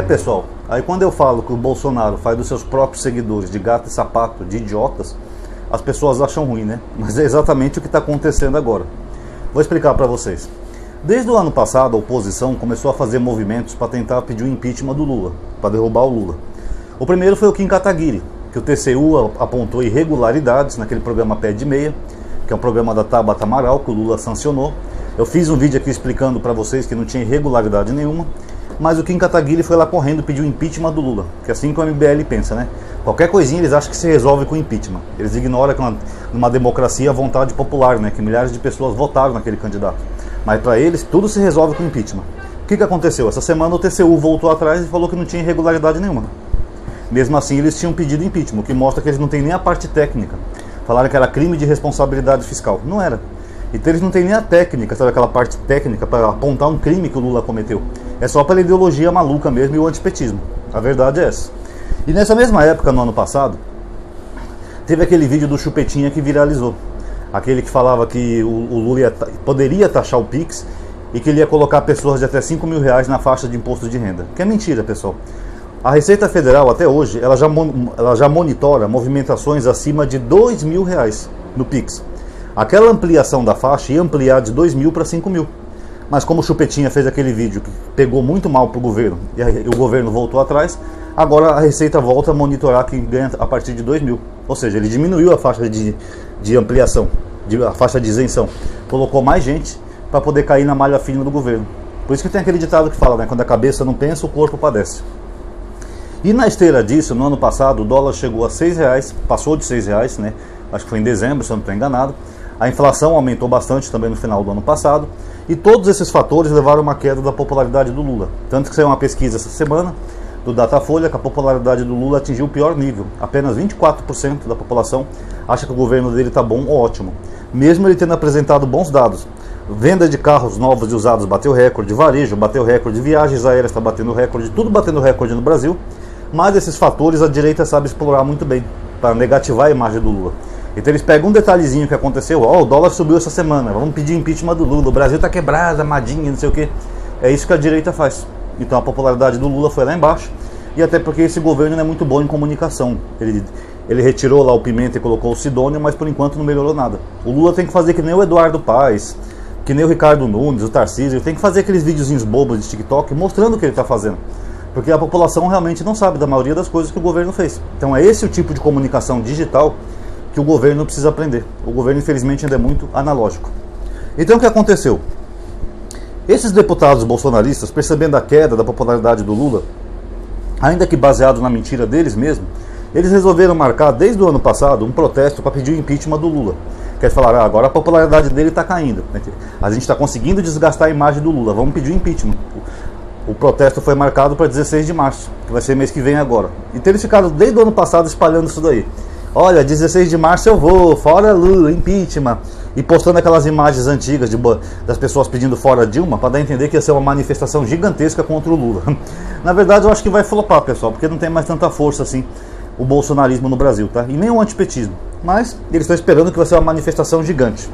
Pessoal, aí quando eu falo que o Bolsonaro faz dos seus próprios seguidores de gato e sapato, de idiotas, as pessoas acham ruim, né? Mas é exatamente o que está acontecendo agora. Vou explicar para vocês. Desde o ano passado, a oposição começou a fazer movimentos para tentar pedir o impeachment do Lula, para derrubar o Lula. O primeiro foi o Kim Kataguiri, que o TCU apontou irregularidades naquele programa Pé de Meia, que é um programa da Tabata Amaral, que o Lula sancionou. Eu fiz um vídeo aqui explicando para vocês que não tinha irregularidade nenhuma, mas o Kim Kataguiri foi lá correndo pedir o impeachment do Lula, que é assim que o MBL pensa, né? Qualquer coisinha eles acham que se resolve com impeachment. Eles ignoram que numa democracia a vontade popular, né? Que milhares de pessoas votaram naquele candidato. Mas para eles tudo se resolve com impeachment. O que aconteceu? Essa semana o TCU voltou atrás e falou que não tinha irregularidade nenhuma. Mesmo assim eles tinham pedido impeachment, o que mostra que eles não têm nem a parte técnica. Falaram que era crime de responsabilidade fiscal. Não era. Então eles não têm nem a técnica, sabe aquela parte técnica para apontar um crime que o Lula cometeu. É só pela ideologia maluca mesmo e o antipetismo. A verdade é essa. E nessa mesma época, no ano passado, teve aquele vídeo do Chupetinha que viralizou. Aquele que falava que o Lula poderia taxar o Pix e que ele ia colocar pessoas de até 5 mil reais na faixa de imposto de renda. Que é mentira, pessoal. A Receita Federal, até hoje, ela já monitora movimentações acima de 2 mil reais no Pix. Aquela ampliação da faixa ia ampliar de 2 mil para 5 mil. Mas como o Chupetinha fez aquele vídeo que pegou muito mal para o governo e o governo voltou atrás, agora a Receita volta a monitorar quem ganha a partir de 2 mil. Ou seja, ele diminuiu a faixa de ampliação, a faixa de isenção. Colocou mais gente para poder cair na malha fina do governo. Por isso que tem aquele ditado que fala, né? Quando a cabeça não pensa, o corpo padece. E na esteira disso, no ano passado, o dólar chegou a R$6, passou de R$6, né? Acho que foi em dezembro, se eu não estou enganado. A inflação aumentou bastante também no final do ano passado. E todos esses fatores levaram a uma queda da popularidade do Lula. Tanto que saiu uma pesquisa essa semana, do Datafolha, que a popularidade do Lula atingiu o pior nível. Apenas 24% da população acha que o governo dele está bom ou ótimo. Mesmo ele tendo apresentado bons dados. Venda de carros novos e usados bateu recorde, varejo bateu recorde, viagens aéreas está batendo recorde, tudo batendo recorde no Brasil. Mas esses fatores a direita sabe explorar muito bem, para negativar a imagem do Lula. Então eles pegam um detalhezinho que aconteceu, o dólar subiu essa semana, vamos pedir impeachment do Lula, o Brasil está quebrado, amadinha, não sei o que. É isso que a direita faz. Então a popularidade do Lula foi lá embaixo, e até porque esse governo não é muito bom em comunicação. Ele retirou lá o Pimenta e colocou o Sidônio, mas por enquanto não melhorou nada. O Lula tem que fazer que nem o Eduardo Paes, que nem o Ricardo Nunes, o Tarcísio, tem que fazer aqueles videozinhos bobos de TikTok mostrando o que ele está fazendo. Porque a população realmente não sabe da maioria das coisas que o governo fez. Então é esse o tipo de comunicação digital que o governo precisa aprender. O governo, infelizmente, ainda é muito analógico. Então o que aconteceu? Esses deputados bolsonaristas, percebendo a queda da popularidade do Lula, ainda que baseado na mentira deles mesmos, eles resolveram marcar desde o ano passado um protesto para pedir o impeachment do Lula. Quer falar, agora a popularidade dele está caindo. A gente está conseguindo desgastar a imagem do Lula, vamos pedir o impeachment. O protesto foi marcado para 16 de março, que vai ser mês que vem agora. Então eles ficaram desde o ano passado espalhando isso daí. Olha, 16 de março eu vou, fora Lula, impeachment. E postando aquelas imagens antigas das pessoas pedindo fora Dilma, para dar a entender que ia ser uma manifestação gigantesca contra o Lula. Na verdade eu acho que vai flopar, pessoal, porque não tem mais tanta força assim o bolsonarismo no Brasil, tá? E nem o antipetismo. Mas eles estão esperando que vai ser uma manifestação gigante.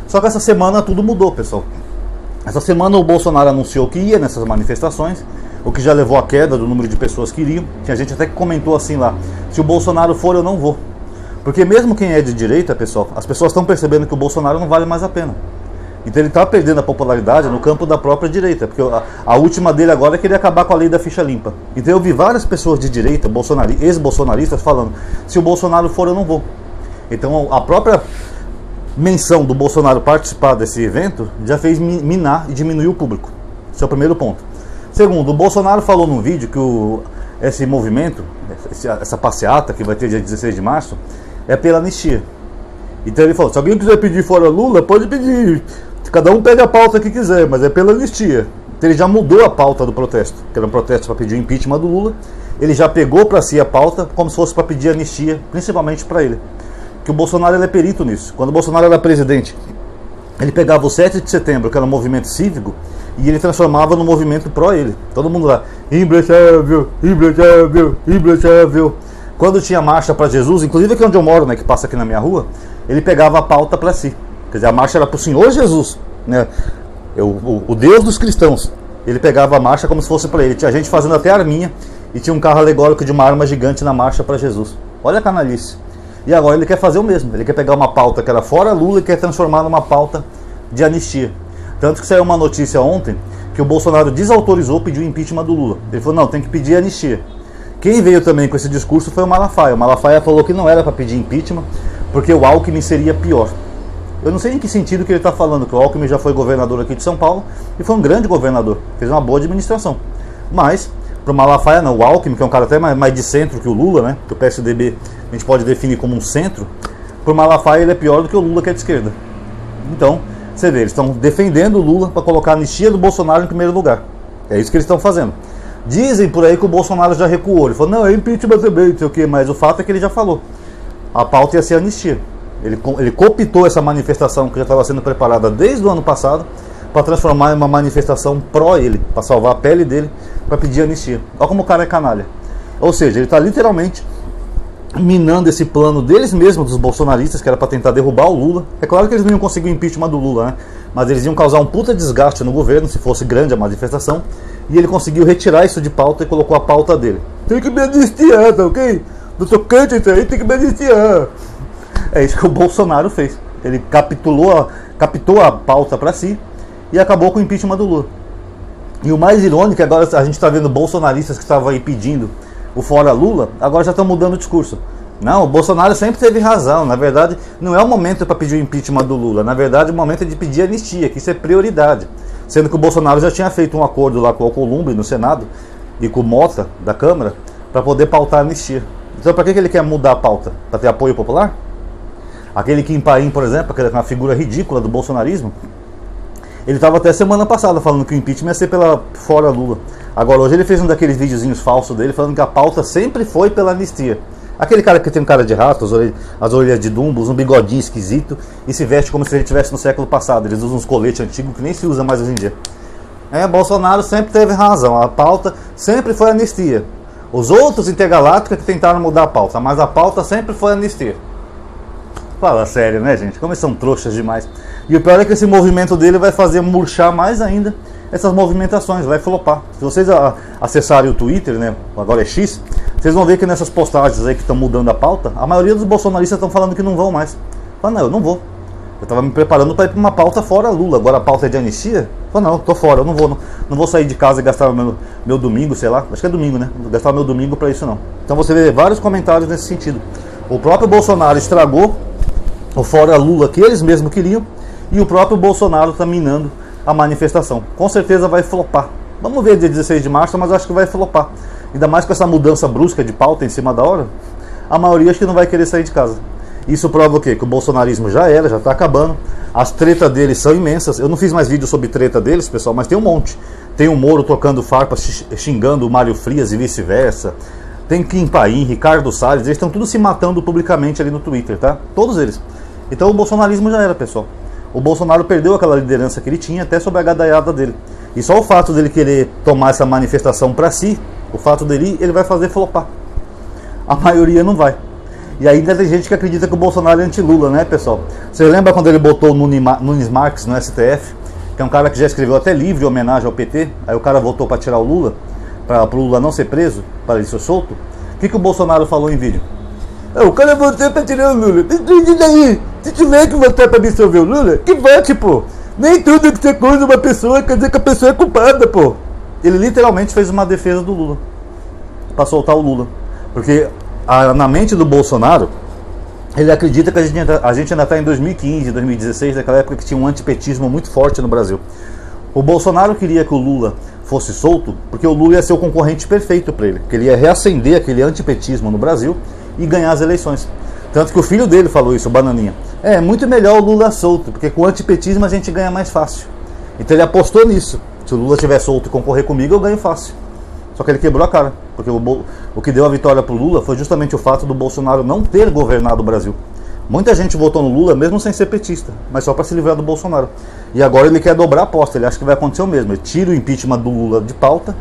Só que essa semana tudo mudou, pessoal. Essa semana o Bolsonaro anunciou que ia nessas manifestações, o que já levou à queda do número de pessoas que iriam. Tinha gente até que comentou assim lá, se o Bolsonaro for eu não vou. Porque mesmo quem é de direita, pessoal, as pessoas estão percebendo que o Bolsonaro não vale mais a pena. Então ele está perdendo a popularidade no campo da própria direita, porque a última dele agora é querer acabar com a lei da ficha limpa. Então eu vi várias pessoas de direita, ex-bolsonaristas, falando, se o Bolsonaro for eu não vou. Então a própria menção do Bolsonaro participar desse evento já fez minar e diminuir o público. Esse é o primeiro ponto. Segundo, o Bolsonaro falou num vídeo que esse movimento, essa passeata que vai ter dia 16 de março, é pela anistia. Então ele falou, se alguém quiser pedir fora Lula, pode pedir. Cada um pega a pauta que quiser, mas é pela anistia. Então ele já mudou a pauta do protesto, que era um protesto para pedir o impeachment do Lula. Ele já pegou para si a pauta como se fosse para pedir anistia, principalmente para ele. Que o Bolsonaro ele é perito nisso. Quando o Bolsonaro era presidente, ele pegava o 7 de setembro, que era um movimento cívico, e ele transformava no movimento pró ele. Todo mundo lá, imbrochável, imbrochável, imbrochável. Quando tinha marcha para Jesus, inclusive aqui onde eu moro, né, que passa aqui na minha rua, ele pegava a pauta para si. Quer dizer, a marcha era para o Senhor Jesus, né, o Deus dos cristãos. ele pegava a marcha como se fosse para ele. Tinha gente fazendo até arminha e tinha um carro alegórico de uma arma gigante na marcha para Jesus. Olha a canalice. E agora ele quer fazer o mesmo. Ele quer pegar uma pauta que era fora Lula e quer transformar numa pauta de anistia. Tanto que saiu uma notícia ontem que o Bolsonaro desautorizou pedir o impeachment do Lula. Ele falou, não, tem que pedir anistia. Quem veio também com esse discurso foi o Malafaia. O Malafaia falou que não era para pedir impeachment porque o Alckmin seria pior. Eu não sei em que sentido que ele está falando, que o Alckmin já foi governador aqui de São Paulo e foi um grande governador, fez uma boa administração. Mas, para o Malafaia não, o Alckmin, que é um cara até mais de centro que o Lula, né, que o PSDB a gente pode definir como um centro, para o Malafaia ele é pior do que o Lula, que é de esquerda. Então, você vê, eles estão defendendo o Lula para colocar a anistia do Bolsonaro em primeiro lugar. É isso que eles estão fazendo. Dizem por aí que o Bolsonaro já recuou. Ele falou, não, é impeachment também, não sei o quê, mas o fato é que ele já falou. A pauta ia ser anistia. Ele cooptou essa manifestação que já estava sendo preparada desde o ano passado para transformar em uma manifestação pró ele, para salvar a pele dele, para pedir anistia. Olha como o cara é canalha. Ou seja, ele está literalmente minando esse plano deles mesmos, dos bolsonaristas, que era para tentar derrubar o Lula. É claro que eles não iam conseguir o impeachment do Lula, né? Mas eles iam causar um puta desgaste no governo, se fosse grande a manifestação, e ele conseguiu retirar isso de pauta e colocou a pauta dele. Tem que me anistiar, tá ok? Do tocante isso aí, tem que me anistiar. É isso que o Bolsonaro fez. Ele captou a pauta para si e acabou com o impeachment do Lula. E o mais irônico é que agora a gente está vendo bolsonaristas que estavam aí pedindo o fora Lula, agora já estão mudando o discurso. Não, o Bolsonaro sempre teve razão. Na verdade, não é o momento para pedir o impeachment do Lula. Na verdade, o momento é de pedir anistia, que isso é prioridade. Sendo que o Bolsonaro já tinha feito um acordo lá com o Alcolumbre no Senado e com o Mota da Câmara para poder pautar a anistia. Então, para que ele quer mudar a pauta? Para ter apoio popular? Aquele Kim Paim, por exemplo, aquela uma figura ridícula do bolsonarismo, ele estava até semana passada falando que o impeachment ia ser pela fora Lula. Agora hoje ele fez um daqueles videozinhos falsos dele falando que a pauta sempre foi pela anistia. Aquele cara que tem um cara de rato, as orelhas de dumbo, usa um bigodinho esquisito e se veste como se ele estivesse no século passado. Eles usam uns coletes antigos que nem se usa mais hoje em dia. Bolsonaro sempre teve razão, a pauta sempre foi anistia. Os outros intergalácticos que tentaram mudar a pauta, mas a pauta sempre foi anistia. Fala sério, né, gente? Como eles são trouxas demais. E o pior é que esse movimento dele vai fazer murchar mais ainda essas movimentações, vai flopar. Se vocês acessarem o Twitter, né, agora é X, vocês vão ver que nessas postagens aí que estão mudando a pauta, a maioria dos bolsonaristas estão falando que não vão mais. Fala, não, eu não vou. Eu estava me preparando para ir para uma pauta fora Lula, agora a pauta é de anistia? Fala, não, tô fora, eu não vou sair de casa e gastar meu domingo, sei lá, acho que é domingo, né? Não vou gastar meu domingo para isso não. Então você vê vários comentários nesse sentido. O próprio Bolsonaro estragou o fora Lula que eles mesmos queriam e o próprio Bolsonaro está minando a manifestação. Com certeza vai flopar. Vamos ver dia 16 de março, mas acho que vai flopar. Ainda mais com essa mudança brusca de pauta em cima da hora, a maioria acho que não vai querer sair de casa. Isso prova o quê? Que o bolsonarismo já está acabando. As tretas deles são imensas. Eu não fiz mais vídeo sobre treta deles, pessoal, mas tem um monte. Tem o Moro tocando farpa, xingando o Mário Frias e vice-versa. Tem Kim Paim, Ricardo Salles, eles estão todos se matando publicamente ali no Twitter, tá? Todos eles. Então o bolsonarismo já era, pessoal. O Bolsonaro perdeu aquela liderança que ele tinha, até sob a gadaiada dele. E só o fato dele querer tomar essa manifestação para si, o fato dele, ele vai fazer flopar. A maioria não vai. E ainda tem gente que acredita que o Bolsonaro é anti-Lula, né, pessoal? Você lembra quando ele botou o Nunes Marques no STF? Que é um cara que já escreveu até livro em homenagem ao PT. Aí o cara votou para tirar o Lula, para o Lula não ser preso, para ele ser solto. O que o Bolsonaro falou em vídeo? O cara votou para tirar o Lula. E daí? Se tiver que votar para absolver o Lula, que vote, pô. Nem tudo que você acusa uma pessoa quer dizer que a pessoa é culpada, pô. Ele literalmente fez uma defesa do Lula, para soltar o Lula. Porque na mente do Bolsonaro, ele acredita que a gente ainda está em 2015, 2016, naquela época que tinha um antipetismo muito forte no Brasil. O Bolsonaro queria que o Lula fosse solto, porque o Lula ia ser o concorrente perfeito para ele, que ele ia reacender aquele antipetismo no Brasil e ganhar as eleições. Tanto que o filho dele falou isso, o Bananinha. É muito melhor o Lula solto, porque com o antipetismo a gente ganha mais fácil. Então ele apostou nisso. Se o Lula estiver solto e concorrer comigo, eu ganho fácil. Só que ele quebrou a cara, porque o que deu a vitória para o Lula foi justamente o fato do Bolsonaro não ter governado o Brasil. Muita gente votou no Lula mesmo sem ser petista, mas só para se livrar do Bolsonaro. E agora ele quer dobrar a aposta, ele acha que vai acontecer o mesmo. Ele tira o impeachment do Lula de pauta,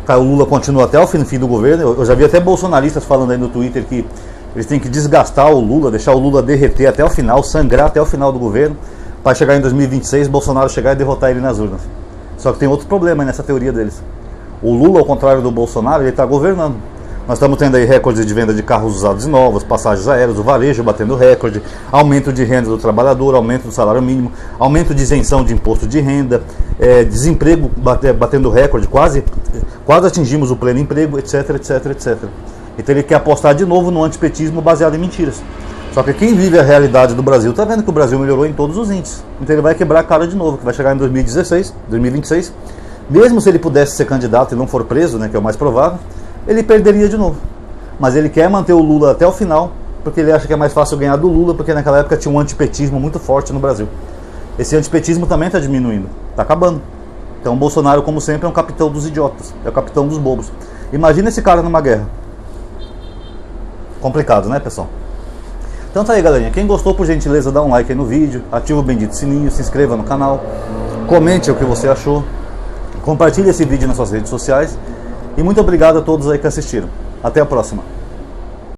o Lula continua até o fim do governo. Eu já vi até bolsonaristas falando aí no Twitter que eles têm que desgastar o Lula, deixar o Lula derreter até o final, sangrar até o final do governo, para chegar em 2026, Bolsonaro chegar e derrotar ele nas urnas. Só que tem outro problema nessa teoria deles. O Lula, ao contrário do Bolsonaro, ele está governando. Nós estamos tendo aí recordes de venda de carros usados e novos, passagens aéreas, o varejo batendo recorde, aumento de renda do trabalhador, aumento do salário mínimo, aumento de isenção de imposto de renda, desemprego batendo recorde, quase atingimos o pleno emprego, etc, etc, etc. Então ele quer apostar de novo no antipetismo baseado em mentiras. Só que quem vive a realidade do Brasil está vendo que o Brasil melhorou em todos os índices. Então ele vai quebrar a cara de novo, que vai chegar em 2016, 2026. Mesmo se ele pudesse ser candidato e não for preso, né, que é o mais provável, ele perderia de novo. Mas ele quer manter o Lula até o final, porque ele acha que é mais fácil ganhar do Lula, porque naquela época tinha um antipetismo muito forte no Brasil. Esse antipetismo também está diminuindo, está acabando. Então o Bolsonaro, como sempre, é um capitão dos idiotas, é o capitão dos bobos. Imagina esse cara numa guerra. Complicado, né, pessoal? Então tá aí, galerinha. Quem gostou, por gentileza, dá um like aí no vídeo, ativa o bendito sininho, se inscreva no canal, comente o que você achou, compartilhe esse vídeo nas suas redes sociais. E muito obrigado a todos aí que assistiram. Até a próxima.